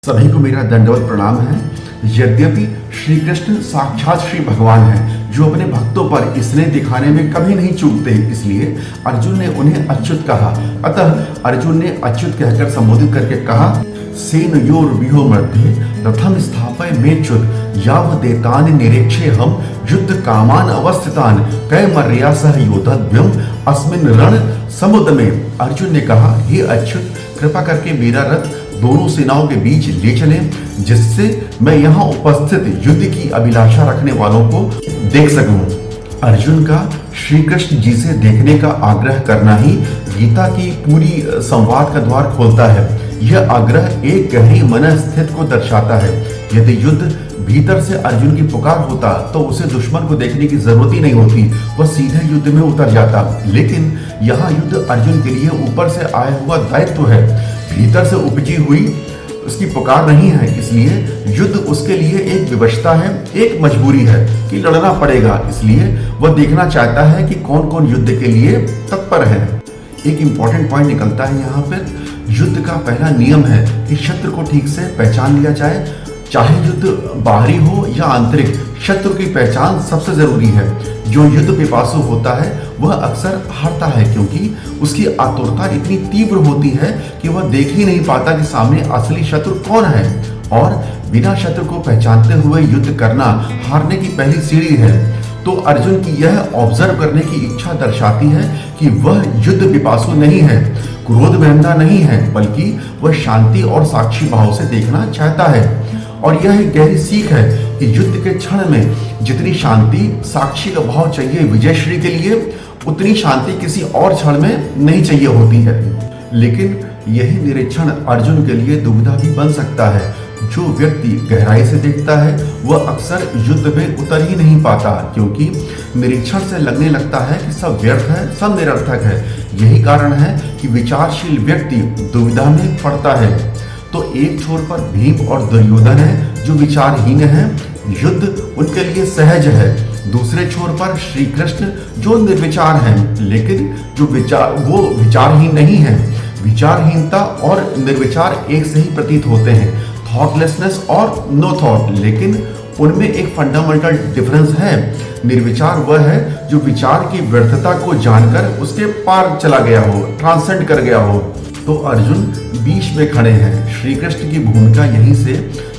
सभी को मेरा दंडवत प्रणाम है। यद्यपि श्री कृष्ण साक्षात श्री भगवान हैं, जो अपने भक्तों पर स्नेह दिखाने में कभी नहीं चूकते, इसलिए अर्जुन ने उन्हें अच्युत कहा। अतः अर्जुन ने अच्युत कहकर संबोधित करके कहा, सेनयोर व्यूहो मध्ये रथम स्थापय मेच्युत यावदेतानि निरीक्षे हम युद्ध कामान अवस्थितान कैमर्या सह योद्धव्यम अस्मिन् रण समुद्र में। अर्जुन ने कहा, हे अच्युत, कृपा करके मेरा रथ दोनों सेनाओं के बीच ले चलें, जिससे मैं यहाँ उपस्थित युद्ध की अभिलाषा रखने वालों को देख सकूं। अर्जुन का श्री कृष्ण जी से देखने का आग्रह करना ही गीता की पूरी संवाद का द्वार खोलता है। यह आग्रह एक गहरी मनस्थिति को दर्शाता है। यदि युद्ध भीतर से अर्जुन की पुकार होता तो उसे दुश्मन को देखने की जरूरत ही नहीं होती, वह सीधे युद्ध में उतर जाता। लेकिन यहाँ युद्ध अर्जुन के लिए ऊपर से आया हुआ दायित्व है, भीतर से उपजी हुई उसकी पुकार नहीं है। इसलिए युद्ध उसके लिए एक विवशता है, एक मजबूरी है कि लड़ना पड़ेगा। इसलिए वह देखना चाहता है कि कौन कौन युद्ध के लिए तत्पर है। एक इंपॉर्टेंट पॉइंट निकलता है यहाँ पर। युद्ध का पहला नियम है कि शत्रु को ठीक से पहचान लिया जाए, चाहे युद्ध बाहरी हो या आंतरिक। शत्रु की पहचान सबसे जरूरी है। जो युद्ध पिपासु होता है वह अक्सर हारता है, क्योंकि उसकी आतुरता इतनी तीव्र होती है कि वह देख ही नहीं पाता कि सामने असली शत्रु कौन है। और बिना शत्रु को पहचानते हुए युद्ध करना हारने की पहली सीढ़ी है। तो अर्जुन की यह ऑब्जर्व करने की इच्छा दर्शाती है कि वह युद्ध पिपासु नहीं है, क्रोध में अंधा नहीं है, बल्कि वह शांति और साक्षी भाव से देखना चाहता है। और यह एक गहरी सीख है कि युद्ध के क्षण में जितनी शांति साक्षी का भाव चाहिए विजयश्री के लिए, उतनी शांति किसी और क्षण में नहीं चाहिए होती है। लेकिन यही निरीक्षण अर्जुन के लिए दुविधा भी बन सकता है। जो व्यक्ति गहराई से देखता है वह अक्सर युद्ध में उतर ही नहीं पाता, क्योंकि निरीक्षण से लगने लगता है कि सब व्यर्थ है, सब निरर्थक है। यही कारण है कि विचारशील व्यक्ति दुविधा में पड़ता है। तो एक छोर पर भीम और दुर्योधन है जो विचारहीन है, युद्ध उनके लिए सहज है। दूसरे छोर पर श्री कृष्ण जो निर्विचार हैं, लेकिन जो वो विचारहीन नहीं है। विचारहीनता और निर्विचार एक से ही प्रतीत होते हैं, थॉटलेसनेस और नो थॉट, लेकिन उनमें एक फंडामेंटल डिफरेंस है। निर्विचार वह है जो विचार की व्यर्थता को जानकर उसके पार चला गया हो, ट्रांसेंड कर गया हो। तो अर्जुन बीच में खड़े हैं। श्री कृष्ण की भूमिका यहीं से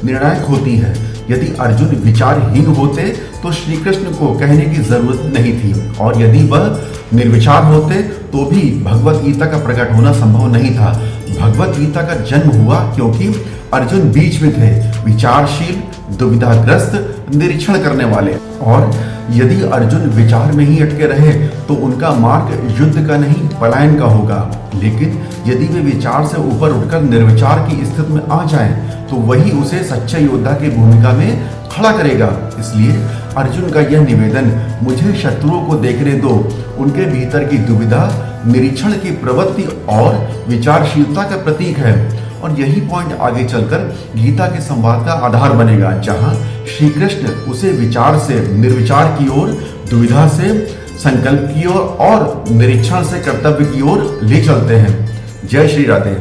निर्णायक होती है। यदि अर्जुन विचारहीन होते तो श्री कृष्ण को कहने की जरूरत नहीं थी, और यदि वह निर्विचार होते तो भी भगवत गीता का प्रकट होना संभव नहीं था। भगवत गीता का जन्म हुआ क्योंकि अर्जुन बीच में थे, विचारशील, दुविधाग्रस्त, निरीक्षण करने वाले। और यदि अर्जुन विचार में ही अटके रहे तो उनका मार्ग युद्ध का नहीं, पलायन का होगा। लेकिन यदि वे विचार से ऊपर उठकर निर्विचार की स्थिति में आ जाएं, तो वही उसे सच्चे योद्धा की भूमिका में खड़ा करेगा। इसलिए अर्जुन का यह निवेदन, मुझे शत्रुओं को देखने दो, उनके भीतर की दुविधा, निरीक्षण की प्रवृत्ति और विचारशीलता का प्रतीक है। और यही पॉइंट आगे चलकर गीता के संवाद का आधार बनेगा, जहां श्री कृष्ण उसे विचार से निर्विचार की ओर, दुविधा से संकल्प की ओर और निरीक्षण से कर्तव्य की ओर ले चलते हैं। जय श्री राधे।